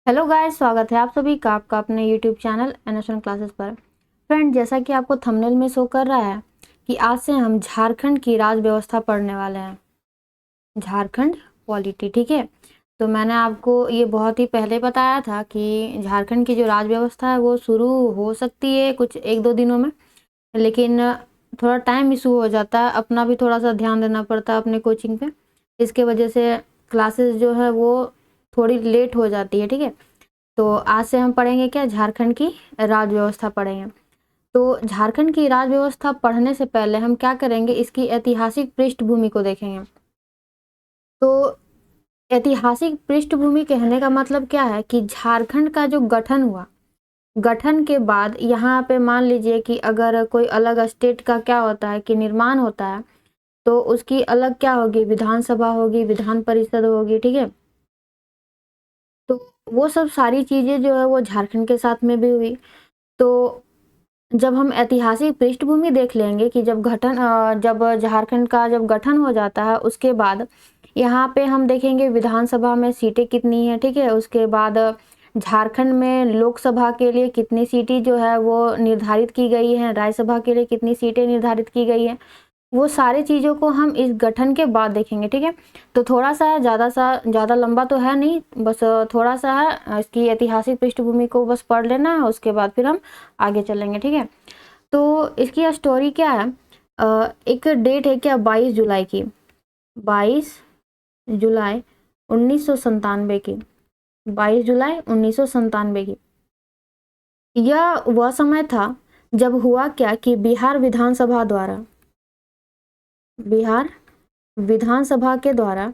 Hello guys, स्वागत है आप सभी का आपका अपने यूट्यूब चैनल एनएसएन क्लासेस पर। फ्रेंड, जैसा कि आपको थंबनेल में शो कर रहा है कि आज से हम झारखंड की राज व्यवस्था पढ़ने वाले हैं। झारखंड पॉलिटी, ठीक है। तो मैंने आपको ये बहुत ही पहले बताया था कि झारखंड की जो राज व्यवस्था है वो शुरू हो सकती है कुछ एक दो दिनों में, लेकिन थोड़ा टाइम इशू हो जाता है, अपना भी थोड़ा सा ध्यान देना पड़ता है अपने कोचिंग पे। इसके वजह से क्लासेस जो है वो थोड़ी लेट हो जाती है, ठीक है। तो आज से हम पढ़ेंगे क्या, झारखंड की राज व्यवस्था पढ़ेंगे। तो झारखंड की राज व्यवस्था पढ़ने से पहले हम क्या करेंगे, इसकी ऐतिहासिक पृष्ठभूमि को देखेंगे। तो ऐतिहासिक पृष्ठभूमि कहने का मतलब क्या है कि झारखंड का जो गठन हुआ, गठन के बाद यहाँ पे मान लीजिए कि अगर कोई अलग स्टेट का क्या होता है कि निर्माण होता है, तो उसकी अलग क्या होगी, विधानसभा होगी, विधान परिषद होगी, ठीक है। तो वो सब सारी चीजें जो है वो झारखंड के साथ में भी हुई। तो जब हम ऐतिहासिक पृष्ठभूमि देख लेंगे कि जब झारखंड का जब गठन हो जाता है, उसके बाद यहाँ पे हम देखेंगे विधानसभा में सीटें कितनी है, ठीक है। उसके बाद झारखंड में लोकसभा के लिए कितनी सीटें जो है वो निर्धारित की गई हैं, राज्यसभा के लिए कितनी सीटें निर्धारित की गई हैं, वो सारी चीज़ों को हम इस गठन के बाद देखेंगे, ठीक है। तो थोड़ा सा ज़्यादा लंबा तो है नहीं, बस थोड़ा सा है। इसकी ऐतिहासिक पृष्ठभूमि को बस पढ़ लेना है, उसके बाद फिर हम आगे चलेंगे, ठीक है। तो इसकी स्टोरी क्या है, एक डेट है क्या, 22 जुलाई की, 22 जुलाई 1997 की, 22 जुलाई 1997 की। यह वह समय था जब हुआ क्या कि बिहार विधानसभा के द्वारा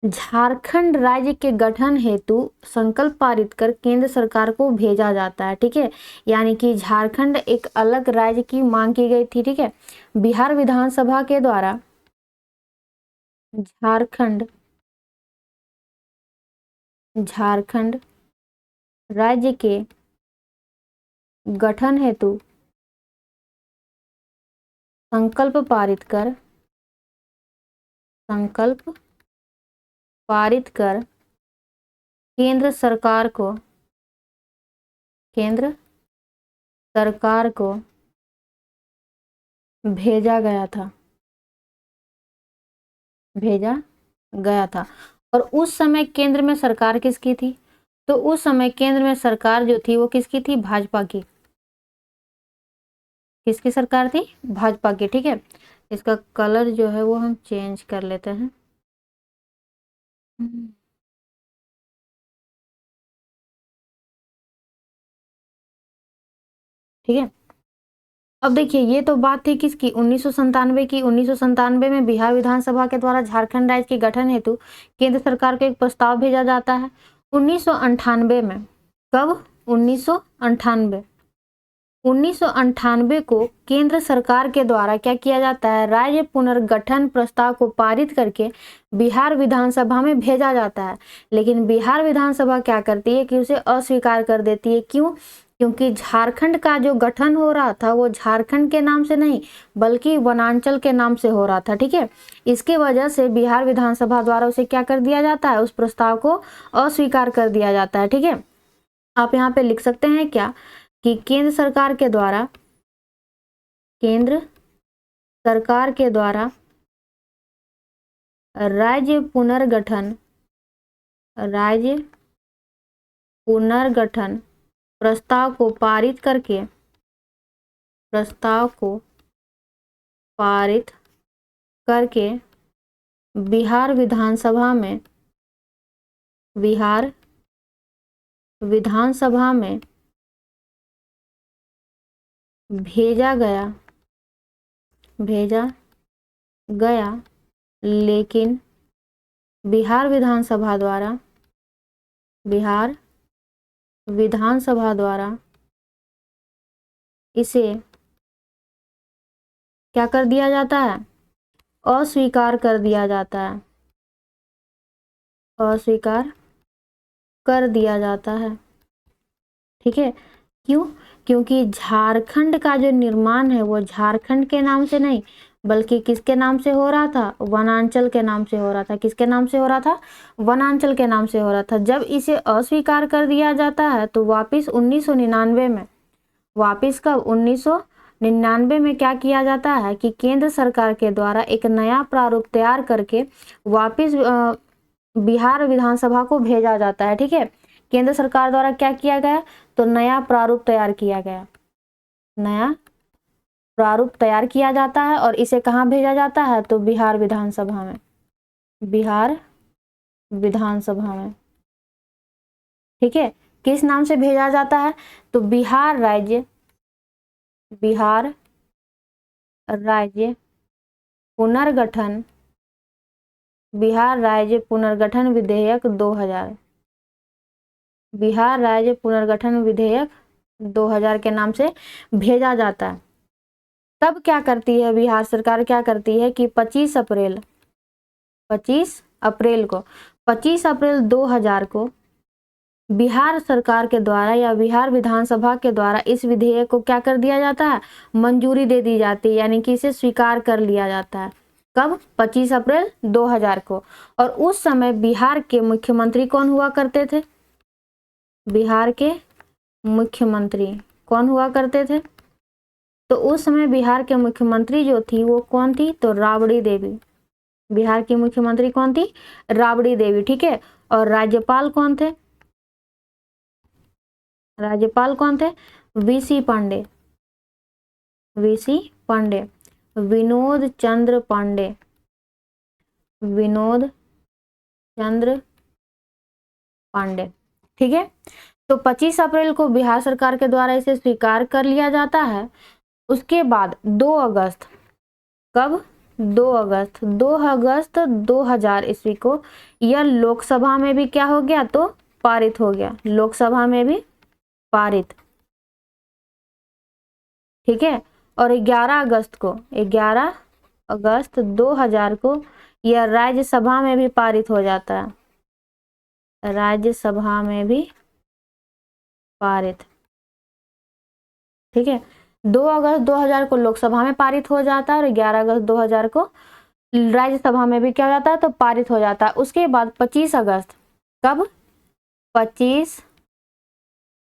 झारखंड राज्य के गठन हेतु संकल्प पारित कर केंद्र सरकार को भेजा जाता है, ठीक है। यानी कि झारखंड एक अलग राज्य की मांग की गई थी, ठीक है। बिहार विधानसभा के द्वारा झारखंड राज्य के गठन हेतु संकल्प पारित कर केंद्र सरकार को भेजा गया था। और उस समय केंद्र में सरकार किसकी थी, तो उस समय केंद्र में सरकार जो थी वो किसकी थी, भाजपा की। किसकी सरकार थी, भाजपा की, ठीक है। इसका कलर जो है वो हम चेंज कर लेते हैं। ठीक है। अब देखिए, ये तो बात थी किसकी, 1997 की। 1997 में बिहार विधानसभा के द्वारा झारखंड राज्य के गठन हेतु केंद्र सरकार को एक प्रस्ताव भेजा जाता है। 1998 में, कब, 1998 1998 को केंद्र सरकार के द्वारा क्या किया जाता है, राज्य पुनर्गठन प्रस्ताव को पारित करके बिहार विधानसभा में भेजा जाता है। लेकिन बिहार विधानसभा क्या करती है कि उसे अस्वीकार कर देती है। क्यों? क्योंकि झारखंड का जो गठन हो रहा था वो झारखंड के नाम से नहीं बल्कि वनांचल के नाम से हो रहा था, ठीक है। इसके वजह से बिहार विधानसभा द्वारा उसे क्या कर दिया जाता है, उस प्रस्ताव को अस्वीकार कर दिया जाता है, ठीक है। आप यहाँ पे लिख सकते हैं क्या कि केंद्र सरकार के द्वारा राज्य पुनर्गठन प्रस्ताव को पारित करके बिहार विधानसभा में भेजा गया, लेकिन बिहार विधानसभा द्वारा इसे क्या कर दिया जाता है, अस्वीकार कर दिया जाता है, ठीक है। क्यों? क्योंकि झारखंड का जो निर्माण है वो झारखंड के नाम से नहीं बल्कि किसके नाम से हो रहा था? वनांचल के नाम से हो रहा था। किसके नाम से हो रहा था? वनांचल के नाम से हो रहा था। जब इसे अस्वीकार कर दिया जाता है तो वापिस 1999 में, वापिस कब? 1999 में क्या किया जाता है कि केंद्र सरकार के द्वारा एक नया प्रारूप तैयार करके वापिस बिहार विधानसभा को भेजा जाता है। ठीक है, केंद्र सरकार द्वारा क्या किया गया? तो नया प्रारूप तैयार किया गया, नया प्रारूप तैयार किया जाता है और इसे कहाँ भेजा जाता है? तो बिहार विधानसभा में, बिहार विधानसभा में। ठीक है, किस नाम से भेजा जाता है? तो बिहार राज्य पुनर्गठन, बिहार राज्य पुनर्गठन विधेयक 2000, बिहार राज्य पुनर्गठन विधेयक 2000 के नाम से भेजा जाता है। तब क्या करती है बिहार सरकार? क्या करती है कि 25 अप्रैल 2000 को बिहार सरकार के द्वारा या बिहार विधानसभा के द्वारा इस विधेयक को क्या कर दिया जाता है? मंजूरी दे दी जाती है, यानी कि इसे स्वीकार कर लिया जाता है। कब? 25 अप्रैल 2000 को। और उस समय बिहार के मुख्यमंत्री कौन हुआ करते थे? बिहार के मुख्यमंत्री कौन हुआ करते थे? तो उस समय बिहार के मुख्यमंत्री जो थी वो कौन थी? तो राबड़ी देवी। बिहार की मुख्यमंत्री कौन थी? राबड़ी देवी। ठीक है, और राज्यपाल कौन थे? राज्यपाल कौन थे? वीसी पांडे, वीसी पांडे, विनोद चंद्र पांडे, विनोद चंद्र पांडे। ठीक है, तो 25 अप्रैल को बिहार सरकार के द्वारा इसे स्वीकार कर लिया जाता है। उसके बाद 2 अगस्त, कब? 2 अगस्त 2000 ईस्वी को यह लोकसभा में भी क्या हो गया? तो पारित हो गया, लोकसभा में भी पारित। ठीक है, और 11 अगस्त 2000 को यह राज्यसभा में भी पारित हो जाता है, राज्यसभा में भी पारित। ठीक है, 2 अगस्त 2000 को लोकसभा में पारित हो जाता है और 11 अगस्त 2000 को राज्यसभा में भी क्या हो जाता है? तो पारित हो जाता है। उसके बाद 25 अगस्त, कब? 25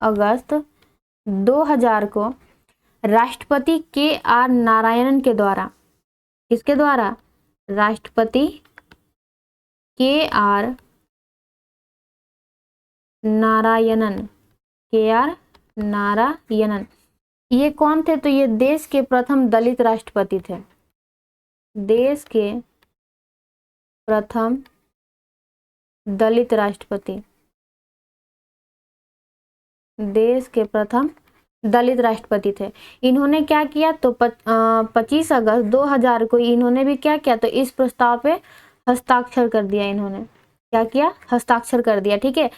अगस्त 2000 को राष्ट्रपति KR नारायणन के द्वारा, किसके द्वारा? राष्ट्रपति KR नारायणन, KR नारायणन। ये कौन थे? तो ये देश के प्रथम दलित राष्ट्रपति थे, देश के प्रथम दलित राष्ट्रपति, देश के प्रथम दलित राष्ट्रपति थे। इन्होंने क्या किया? तो 25 अगस्त 2000 को इन्होंने भी क्या किया? तो इस प्रस्ताव पे हस्ताक्षर कर दिया। इन्होंने क्या किया? हस्ताक्षर कर दिया। ठीक है,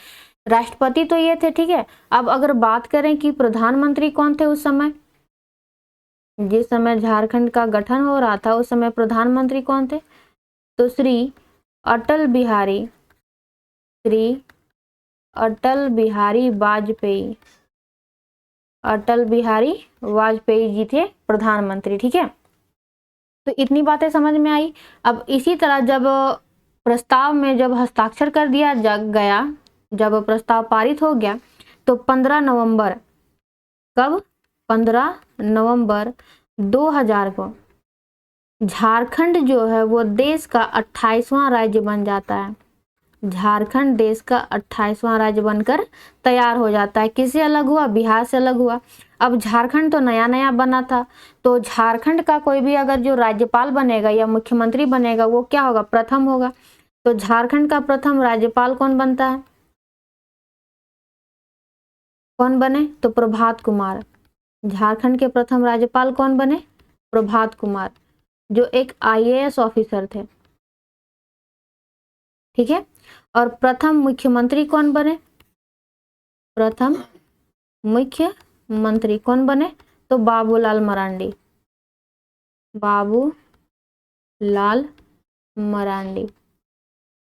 राष्ट्रपति तो ये थे। ठीक है, अब अगर बात करें कि प्रधानमंत्री कौन थे उस समय, जिस समय झारखंड का गठन हो रहा था उस समय प्रधानमंत्री कौन थे? तो श्री अटल बिहारी वाजपेयी, अटल बिहारी वाजपेयी जी थे प्रधानमंत्री। ठीक है, तो इतनी बातें समझ में आई। अब इसी तरह जब प्रस्ताव में जब हस्ताक्षर कर दिया गया, जब प्रस्ताव पारित हो गया, तो 15 नवंबर, कब? 15 नवंबर 2000 को झारखंड जो है वो देश का 28वां राज्य बन जाता है। झारखंड देश का 28वां राज्य बनकर तैयार हो जाता है। किससे अलग हुआ? बिहार से अलग हुआ। अब झारखंड तो नया नया बना था, तो झारखंड का कोई भी अगर जो राज्यपाल बनेगा या मुख्यमंत्री बनेगा वो क्या होगा? प्रथम होगा। तो झारखंड का प्रथम राज्यपाल कौन बनता है? कौन बने? तो प्रभात कुमार। झारखंड के प्रथम राज्यपाल कौन बने? प्रभात कुमार, जो एक IAS ऑफिसर थे। ठीक है, और प्रथम मुख्यमंत्री कौन बने? प्रथम मुख्यमंत्री कौन बने? तो बाबूलाल मरांडी, बाबूलाल मरांडी।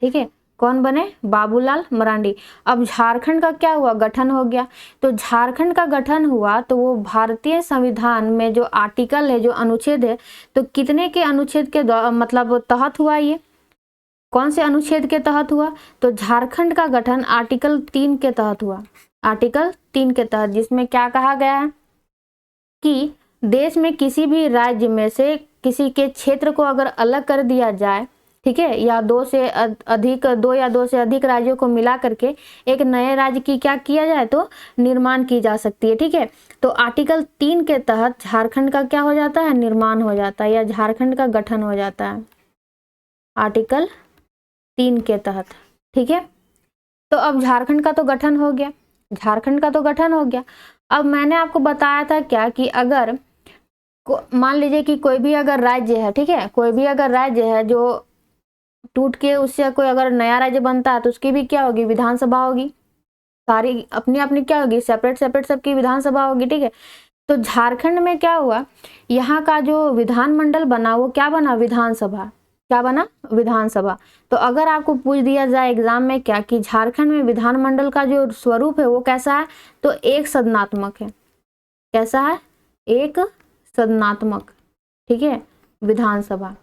ठीक है, कौन बने? बाबूलाल मरांडी। अब झारखंड का क्या हुआ? गठन हो गया। तो झारखंड का गठन हुआ तो वो भारतीय संविधान में जो आर्टिकल है, जो अनुच्छेद है, तो कितने के अनुच्छेद के मतलब तहत हुआ? ये कौन से अनुच्छेद के तहत हुआ? तो झारखंड का गठन आर्टिकल 3 के तहत हुआ। आर्टिकल 3 के तहत, जिसमें क्या कहा गया है कि देश में किसी भी राज्य में से किसी के क्षेत्र को अगर अलग कर दिया जाए, ठीक है, या दो या दो से अधिक राज्यों को मिला करके एक नए राज्य की क्या किया जाए? तो निर्माण की जा सकती है, ठीक है। तो आर्टिकल 3 के तहत झारखंड का क्या हो जाता है? निर्माण हो जाता है, या झारखंड का गठन हो जाता है आर्टिकल 3 के तहत, ठीक है। तो अब झारखंड का तो गठन हो गया, झारखंड का तो गठन हो गया। अब मैंने आपको बताया था क्या कि अगर मान लीजिए कि कोई भी अगर राज्य है, ठीक है, कोई भी अगर राज्य है जो टूट के उससे कोई अगर नया राज्य बनता है तो उसकी भी क्या होगी? विधानसभा होगी। सारी अपनी अपनी क्या होगी? सेपरेट सेपरेट सबकी विधानसभा होगी, ठीक है। तो झारखंड में क्या हुआ? यहाँ का जो विधानमंडल बना वो क्या बना? विधानसभा। क्या बना? विधानसभा। तो अगर आपको पूछ दिया जाए एग्जाम में क्या कि झारखंड में विधानमंडल का जो स्वरूप है वो कैसा है? तो एक सदनात्मक है। कैसा है? एक सदनात्मक, ठीक है। विधानसभा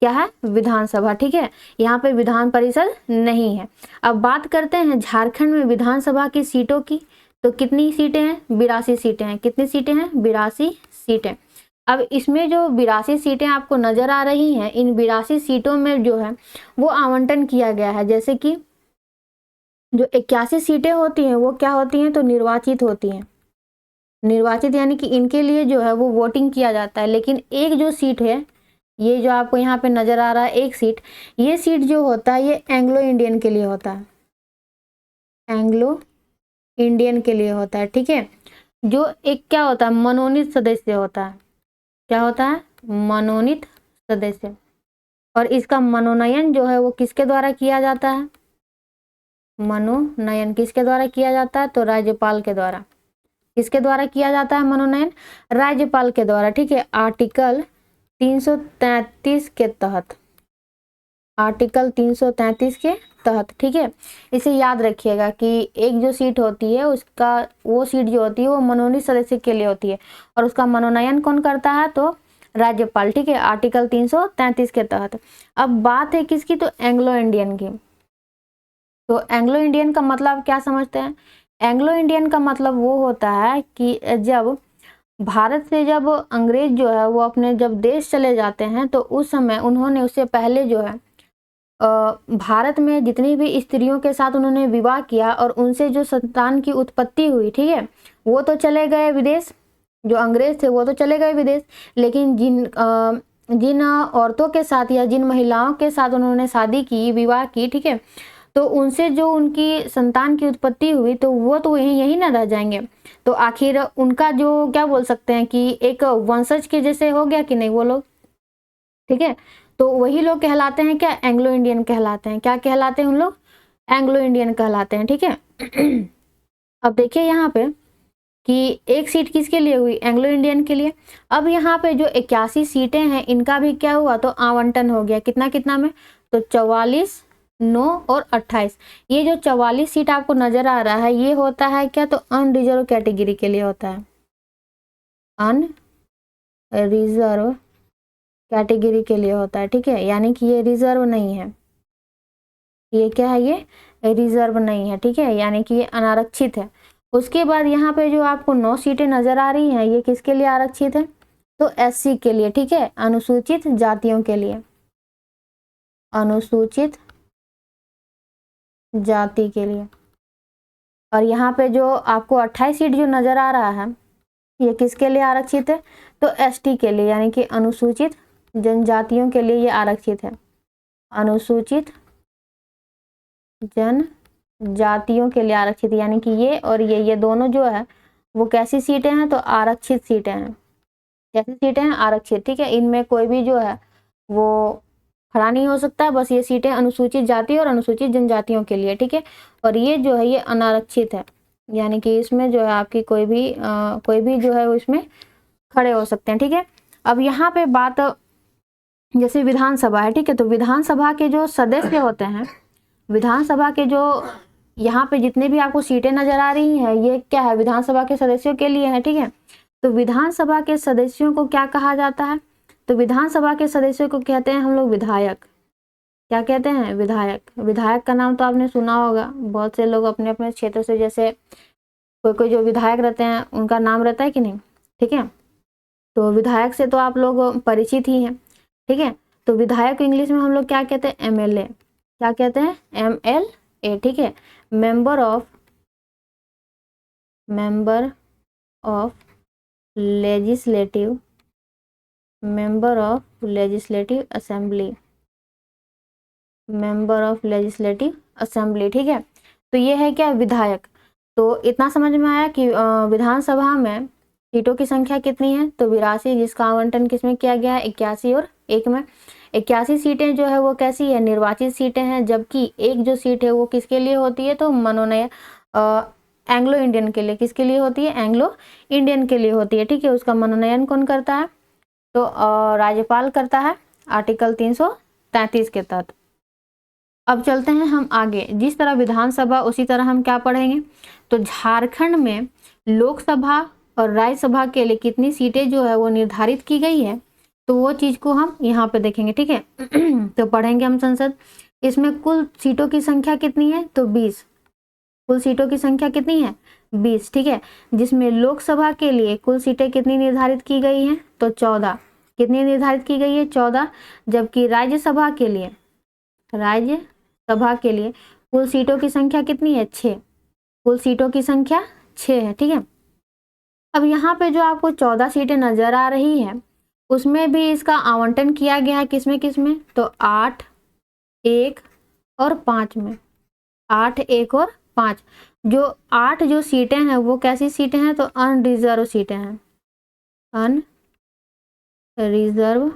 क्या है? विधानसभा, ठीक है। यहाँ पे विधान परिषद नहीं है। अब बात करते हैं झारखंड में विधानसभा की सीटों की। तो कितनी सीटें हैं? 82 सीटें हैं। कितनी सीटें हैं? 82 सीटें। अब इसमें जो 82 सीटें आपको नजर आ रही हैं, इन 82 सीटों में जो है वो आवंटन किया गया है। जैसे कि जो 81 सीटें होती हैं वो क्या होती हैं? तो निर्वाचित होती हैं। निर्वाचित यानी कि इनके लिए जो है वो वोटिंग किया जाता है। लेकिन एक जो सीट है, ये जो आपको यहाँ पे नजर आ रहा है एक सीट, ये सीट जो होता है ये एंग्लो इंडियन के लिए होता है। एंग्लो इंडियन के लिए होता है, ठीक है। जो एक क्या होता है? मनोनीत सदस्य होता है। क्या होता है? मनोनीत सदस्य। और इसका मनोनयन जो है वो किसके द्वारा किया जाता है? मनोनयन किसके द्वारा किया जाता है? तो राज्यपाल के द्वारा। किसके द्वारा किया जाता है मनोनयन? राज्यपाल के द्वारा, ठीक है। आर्टिकल 333 के तहत, आर्टिकल 333 के तहत, ठीक है। इसे याद रखिएगा कि एक जो सीट होती है उसका, वो सीट जो होती है वो मनोनीत सदस्य के लिए होती है और उसका मनोनयन कौन करता है? तो राज्यपाल, ठीक है। आर्टिकल 333 के तहत। अब बात है किसकी? तो एंग्लो इंडियन की। तो एंग्लो इंडियन का मतलब क्या समझते हैं? एंग्लो इंडियन का मतलब वो होता है कि जब भारत से जब अंग्रेज जो है वो अपने जब देश चले जाते हैं तो उस समय उन्होंने, उससे पहले जो है भारत में जितनी भी स्त्रियों के साथ उन्होंने विवाह किया और उनसे जो संतान की उत्पत्ति हुई, ठीक है, वो तो चले गए विदेश। जो अंग्रेज थे वो तो चले गए विदेश, लेकिन जिन औरतों के साथ या जिन महिलाओं के साथ उन्होंने शादी की, विवाह की, ठीक है, तो उनसे जो उनकी संतान की उत्पत्ति हुई तो वो तो यहीं ना रह जाएंगे। तो आखिर उनका जो क्या बोल सकते हैं कि एक वंशज के जैसे हो गया कि नहीं वो लोग, ठीक है। तो वही लोग कहलाते हैं क्या? एंग्लो इंडियन कहलाते हैं। क्या कहलाते हैं उन लोग? एंग्लो इंडियन कहलाते हैं, ठीक है। अब देखिए यहाँ पे कि एक सीट किसके लिए हुई? एंग्लो इंडियन के लिए। अब यहाँ पे जो 81 सीटें हैं इनका भी क्या हुआ? तो आवंटन हो गया। कितना कितना में? तो 44, 9 और 28। ये जो 44 सीट आपको नजर आ रहा है ये होता है क्या? तो अनरिजर्व कैटेगरी के लिए होता है। अनरिजर्व कैटेगरी के लिए होता है, ठीक है। यानी कि ये रिजर्व नहीं है। ये क्या है? ये रिजर्व नहीं है, ठीक है। यानी कि ये अनारक्षित है। उसके बाद यहाँ पे जो आपको 9 सीटें नजर आ रही हैं ये किसके लिए आरक्षित है? तो एससी के लिए, ठीक है, अनुसूचित जातियों के लिए, अनुसूचित जाति के लिए। और यहाँ पे जो आपको 28 सीट जो नजर आ रहा है ये किसके लिए आरक्षित है? तो एसटी के लिए, यानी कि अनुसूचित जनजातियों के लिए ये आरक्षित है। अनुसूचित जनजातियों के लिए आरक्षित, यानी कि ये और ये दोनों जो है वो कैसी सीटें हैं? तो आरक्षित सीटें हैं। कैसी सीटें हैं? आरक्षित, ठीक है। इनमें कोई भी जो है वो खड़ा नहीं हो सकता है। बस ये सीटें अनुसूचित जाति और अनुसूचित जनजातियों के लिए, ठीक है। और ये जो है ये अनारक्षित है, यानी कि इसमें जो है आपकी कोई भी जो है वो इसमें खड़े हो सकते हैं, ठीक है। अब यहाँ पे बात जैसे विधानसभा है, ठीक है। तो विधानसभा के जो सदस्य होते हैं विधानसभा के जो यहाँ पे जितने भी आपको सीटें नजर आ रही हैं, ये क्या है, विधानसभा के सदस्यों के लिए है, ठीक है। तो विधानसभा के सदस्यों को क्या कहा जाता है, तो विधानसभा के सदस्यों को कहते हैं हम लोग विधायक। क्या कहते हैं, विधायक। विधायक का नाम तो आपने सुना होगा, बहुत से लोग अपने अपने क्षेत्र से, जैसे कोई कोई जो विधायक रहते हैं उनका नाम रहता है कि नहीं, ठीक है। तो विधायक से तो आप लोग परिचित ही हैं, ठीक है। तो विधायक को इंग्लिश में हम लोग क्या कहते हैं, एमएलए। क्या कहते हैं, एमएलए, ठीक है। Member of legislative assembly, member of legislative assembly, ठीक है। तो ये है क्या, विधायक। तो इतना समझ में आया कि विधानसभा में सीटों की संख्या कितनी है, तो 82, जिसका आवंटन किसमें किया गया है, 81 और 1 में। 81 सीटें जो है वो कैसी है, निर्वाचित सीटें हैं, जबकि एक जो सीट है वो किसके लिए होती है, तो मनोनयन एंग्लो इंडियन के लिए। किसके लिए होती है, एंग्लो इंडियन के लिए होती है, ठीक है। उसका मनोनयन कौन करता है, तो राज्यपाल करता है, आर्टिकल 333 के तहत। अब चलते हैं हम आगे, जिस तरह विधानसभा उसी तरह हम क्या पढ़ेंगे, तो झारखंड में लोकसभा और राज्यसभा के लिए कितनी सीटें जो है वो निर्धारित की गई है, तो वो चीज को हम यहाँ पे देखेंगे, ठीक है। तो पढ़ेंगे हम संसद, इसमें कुल सीटों की संख्या कितनी है, तो 20। कुल सीटों की संख्या कितनी है, 20, ठीक है। जिसमें लोकसभा के लिए कुल सीटें कितनी निर्धारित की गई हैं, तो 14। कितनी निर्धारित की गई है, 14। जबकि राज्यसभा के लिए कुल सीटों की संख्या कितनी है, 6। कुल सीटों की संख्या 6 है, ठीक है। अब यहाँ पे जो आपको 14 सीटें नजर आ रही है, उसमें भी इसका आवंटन किया गया है किसमें किसमें, तो 8, 1 और 5 में। 8, 1 और 5। जो 8 जो सीटें हैं वो कैसी सीटें हैं, तो अनरिजर्व सीटें हैं, अनरिजर्व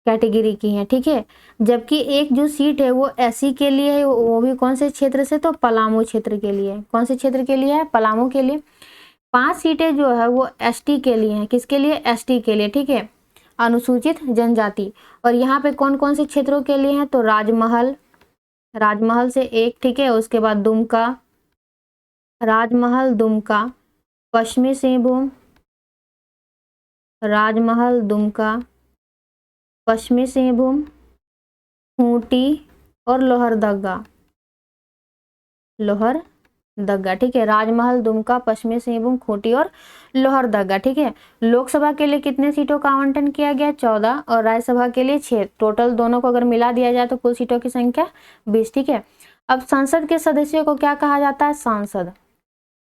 कैटेगरी की हैं, ठीक है। जबकि एक जो सीट है वो एससी के लिए है, वो भी कौन से क्षेत्र से, तो पलामू क्षेत्र के लिए। कौन से क्षेत्र के लिए है, पलामू के लिए। 5 सीटें जो है वो एसटी के लिए हैं, किसके लिए, एसटी के लिए, ठीक है, अनुसूचित जनजाति। और यहाँ पे कौन कौन से क्षेत्रों के लिए हैं, तो राजमहल से 1, ठीक है। उसके बाद दुमका, पश्चिमी सिंहभूम, पश्चिमी सिंहभूम, खूंटी और लोहरदगा, ठीक है। राजमहल, दुमका, पश्चिमी सिंहभूम, खूंटी और लोहरदगा, ठीक है। लोकसभा के लिए कितने सीटों का आवंटन किया गया, 14, और राज्यसभा के लिए 6। टोटल दोनों को अगर मिला दिया जाए तो कुल सीटों की संख्या 20, ठीक है। अब संसद के सदस्यों को क्या कहा जाता है, सांसद।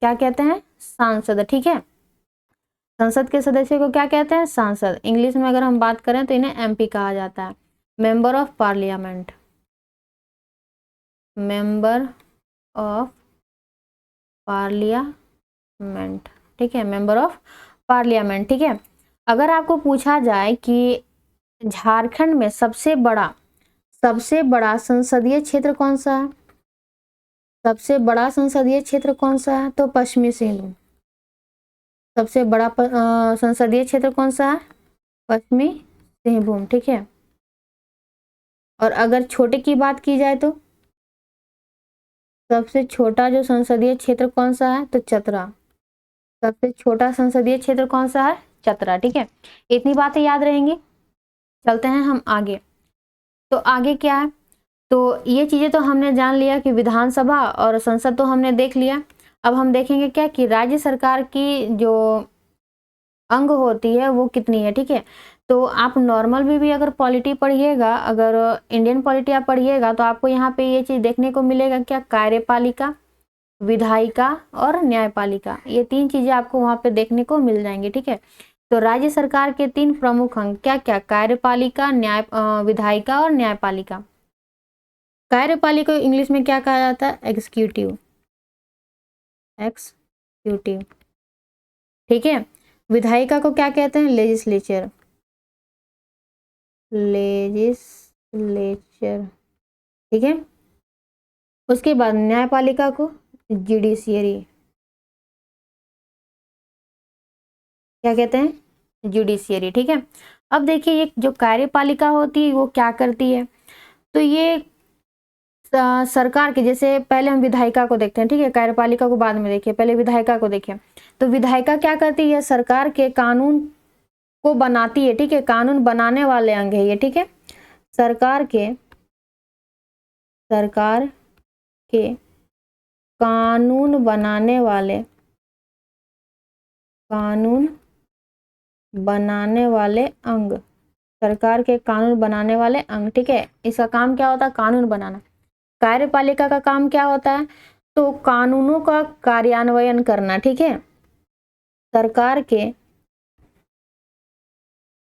क्या कहते हैं, सांसद, ठीक है। संसद के सदस्यों को क्या कहते हैं, सांसद। इंग्लिश में अगर हम बात करें तो इन्हें एमपी कहा जाता है, मेंबर ऑफ पार्लियामेंट, ठीक है, मेंबर ऑफ पार्लियामेंट, ठीक है। अगर आपको पूछा जाए कि झारखंड में सबसे बड़ा संसदीय क्षेत्र कौन सा है, तो पश्चिमी सिंहभूम। सबसे बड़ा संसदीय क्षेत्र कौन सा है, पश्चिमी सिंहभूम, ठीक है। और अगर छोटे की बात की जाए तो सबसे छोटा जो संसदीय क्षेत्र कौन सा है, तो चतरा। सबसे छोटा संसदीय क्षेत्र कौन सा है, चतरा, ठीक है। इतनी बातें याद रहेंगी। चलते हैं हम आगे। तो आगे क्या है, तो ये चीजें तो हमने जान लिया कि विधानसभा और संसद तो हमने देख लिया। अब हम देखेंगे क्या कि राज्य सरकार की जो अंग होती है वो कितनी है, ठीक है। तो आप नॉर्मल भी अगर पॉलिटी पढ़िएगा, अगर इंडियन पॉलिटी आप पढ़िएगा, तो आपको यहाँ पे ये चीज देखने को मिलेगा क्या, कार्यपालिका, विधायिका और न्यायपालिका, ये 3 चीजें आपको वहां पे देखने को मिल जाएंगी, ठीक है। तो राज्य सरकार के 3 प्रमुख अंग क्या क्या, कार्यपालिका, विधायिका और न्यायपालिका। कार्यपालिका इंग्लिश में क्या कहा जाता है, एग्जीक्यूटिव, ठीक है। विधायिका को क्या कहते हैं, लेजिस्लेचर, ठीक है। उसके बाद न्यायपालिका को जुडिशियरी, क्या कहते हैं, जुडिशियरी, ठीक है। अब देखिए ये जो कार्यपालिका होती है वो क्या करती है, तो ये सरकार के, जैसे पहले हम विधायिका को देखते हैं, ठीक है, कार्यपालिका को बाद में देखिए, पहले विधायिका को देखें। तो विधायिका क्या करती है, सरकार के कानून को बनाती है, ठीक है, कानून बनाने वाले अंग है ये, ठीक है। सरकार के कानून बनाने वाले अंग, सरकार के कानून बनाने वाले अंग, ठीक है। इसका काम क्या होता है, कानून बनाना। कार्यपालिका का काम क्या होता है, तो कानूनों का कार्यान्वयन करना, ठीक है। सरकार के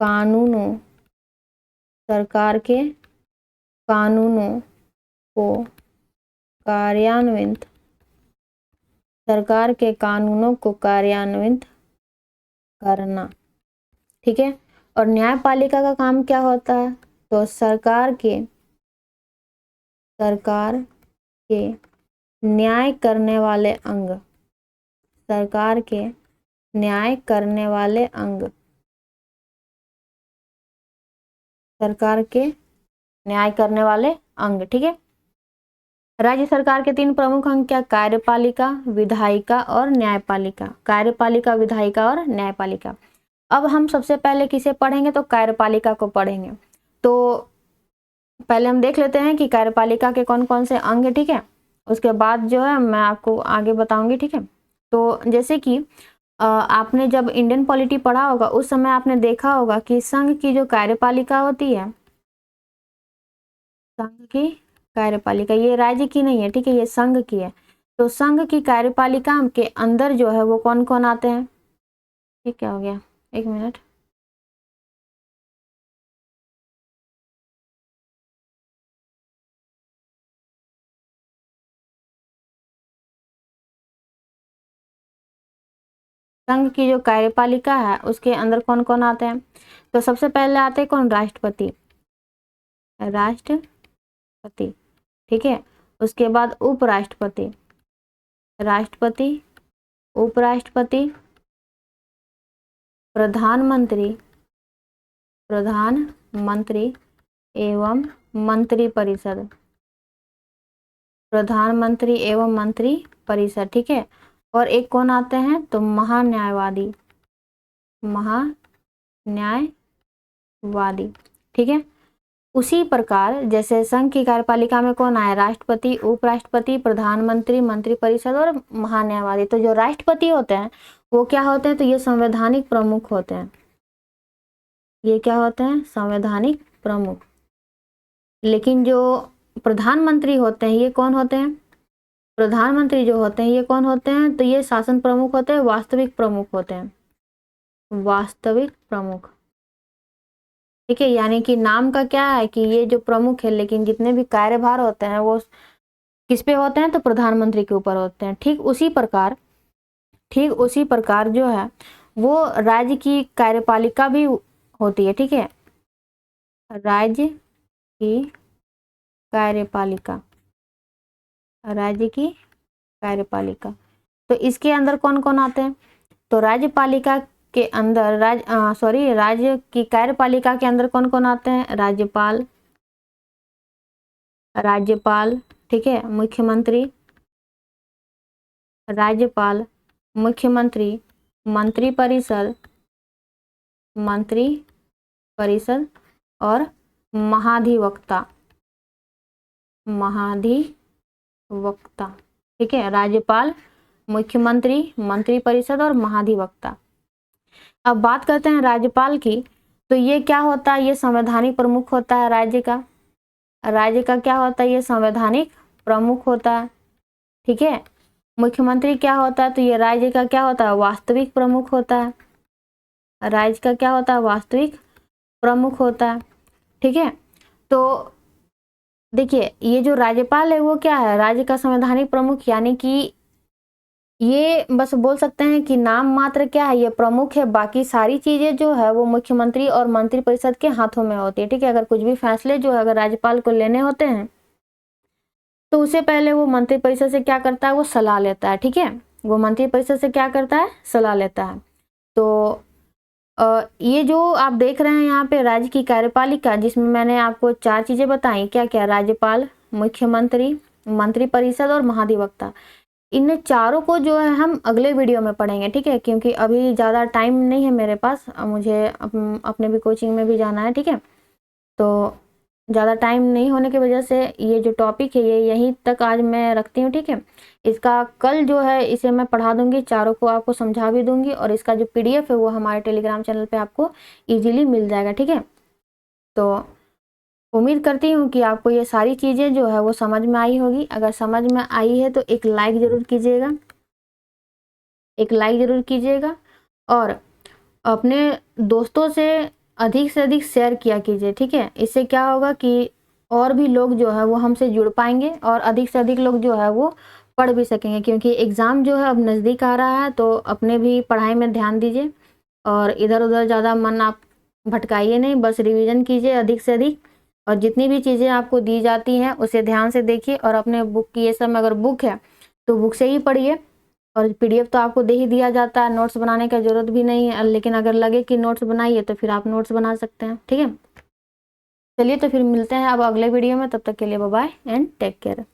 कानूनों को कार्यान्वित करना, ठीक है। और न्यायपालिका का काम क्या होता है, तो सरकार के न्याय करने वाले अंग, सरकार के न्याय करने वाले अंग, सरकार के न्याय करने वाले अंग, ठीक है। राज्य सरकार के 3 प्रमुख अंग क्या, कार्यपालिका, विधायिका और न्यायपालिका। कार्यपालिका, विधायिका और न्यायपालिका। अब हम सबसे पहले किसे पढ़ेंगे, तो कार्यपालिका को पढ़ेंगे। तो पहले हम देख लेते हैं कि कार्यपालिका के कौन कौन से अंग है, ठीक है। उसके बाद जो है मैं आपको आगे बताऊंगी, ठीक है। तो जैसे कि आपने जब इंडियन पॉलिटी पढ़ा होगा उस समय आपने देखा होगा कि संघ की जो कार्यपालिका होती है, संघ की कार्यपालिका, ये राज्य की नहीं है, ठीक है, ये संघ की है। तो संघ की कार्यपालिका के अंदर जो है वो कौन कौन आते हैं, ये क्या हो गया, 1 मिनट। संघ की जो कार्यपालिका है उसके अंदर कौन कौन आते हैं, तो सबसे पहले आते हैं कौन, राष्ट्रपति, ठीक है। उसके बाद उपराष्ट्रपति, राष्ट्रपति, उपराष्ट्रपति, प्रधानमंत्री एवं मंत्रिपरिषद, प्रधानमंत्री एवं मंत्रिपरिषद, ठीक है। और एक कौन आते हैं, तो महान्यायवादी, ठीक है। उसी प्रकार जैसे संघ की कार्यपालिका में कौन आए, राष्ट्रपति, उपराष्ट्रपति, प्रधानमंत्री, मंत्रिपरिषद और महान्यायवादी। तो जो राष्ट्रपति होते हैं वो क्या होते हैं, तो ये संवैधानिक प्रमुख होते हैं, ये क्या होते हैं, संवैधानिक प्रमुख। लेकिन जो प्रधानमंत्री होते हैं ये कौन होते हैं, प्रधानमंत्री जो होते हैं ये कौन होते हैं, तो ये शासन प्रमुख होते हैं, वास्तविक प्रमुख होते हैं, वास्तविक प्रमुख, ठीक है। यानी कि नाम का क्या है कि ये जो प्रमुख है, लेकिन जितने भी कार्यभार होते हैं वो किस पे होते हैं, तो प्रधानमंत्री के ऊपर होते हैं। ठीक उसी प्रकार जो है वो राज्य की कार्यपालिका भी होती है, ठीक है। राज्य की कार्यपालिका, तो इसके अंदर कौन कौन आते हैं, तो राज्यपालिका के अंदर राज्य की कार्यपालिका के अंदर कौन कौन आते हैं, राज्यपाल, ठीक है, मुख्यमंत्री, राज्यपाल, मुख्यमंत्री, मंत्रिपरिषद और महाधिवक्ता, ठीक है। राज्यपाल, मुख्यमंत्री, मंत्रिपरिषद और महाधिवक्ता। अब बात करते हैं राज्यपाल की, तो ये क्या होता है, ये संवैधानिक प्रमुख होता है राज्य का क्या होता है, ये संवैधानिक प्रमुख होता है, ठीक है। मुख्यमंत्री क्या होता है, तो ये राज्य का क्या होता है, वास्तविक प्रमुख होता है, राज्य का क्या होता है, वास्तविक प्रमुख होता है, ठीक है। तो देखिए ये जो राज्यपाल है वो क्या है, राज्य का संवैधानिक प्रमुख, यानी कि ये बस बोल सकते हैं कि नाम मात्र क्या है, ये प्रमुख है, बाकी सारी चीजें जो है वो मुख्यमंत्री और मंत्रिपरिषद के हाथों में होती है, ठीक है। अगर कुछ भी फैसले जो है अगर राज्यपाल को लेने होते हैं तो उससे पहले वो मंत्रिपरिषद से क्या करता है, वो सलाह लेता है, ठीक है। वो मंत्रिपरिषद से क्या करता है, सलाह लेता है। तो ये जो आप देख रहे हैं यहाँ पे राज्य की कार्यपालिका, जिसमें मैंने आपको 4 चीजें बताई, क्या क्या, राज्यपाल, मुख्यमंत्री, मंत्रिपरिषद और महाधिवक्ता। इन चारों को जो है हम अगले वीडियो में पढ़ेंगे, ठीक है, क्योंकि अभी ज़्यादा टाइम नहीं है मेरे पास, मुझे अपने भी कोचिंग में भी जाना है, ठीक है। तो ज़्यादा टाइम नहीं होने की वजह से ये जो टॉपिक है ये यहीं तक आज मैं रखती हूँ, ठीक है। इसका कल जो है इसे मैं पढ़ा दूंगी, चारों को आपको समझा भी दूंगी, और इसका जो PDF है वो हमारे टेलीग्राम चैनल पे आपको ईजिली मिल जाएगा, ठीक है। तो उम्मीद करती हूँ कि आपको ये सारी चीज़ें जो है वो समझ में आई होगी। अगर समझ में आई है तो एक लाइक ज़रूर कीजिएगा, एक लाइक ज़रूर कीजिएगा, और अपने दोस्तों से अधिक शेयर किया कीजिए, ठीक है। इससे क्या होगा कि और भी लोग जो है वो हमसे जुड़ पाएंगे और अधिक से अधिक लोग जो है वो पढ़ भी सकेंगे, क्योंकि एग्ज़ाम जो है अब नज़दीक आ रहा है। तो अपने भी पढ़ाई में ध्यान दीजिए और इधर उधर ज़्यादा मन आप भटकाइए नहीं, बस रिवीजन कीजिए अधिक से अधिक, और जितनी भी चीज़ें आपको दी जाती हैं उसे ध्यान से देखिए, और अपने बुक की, ये सब अगर बुक है तो बुक से ही पढ़िए, और PDF तो आपको दे ही दिया जाता है, नोट्स बनाने का ज़रूरत भी नहीं है। लेकिन अगर लगे कि नोट्स बनाइए तो फिर आप नोट्स बना सकते हैं, ठीक है। चलिए तो फिर मिलते हैं अब अगले वीडियो में, तब तक के लिए bye bye and take care.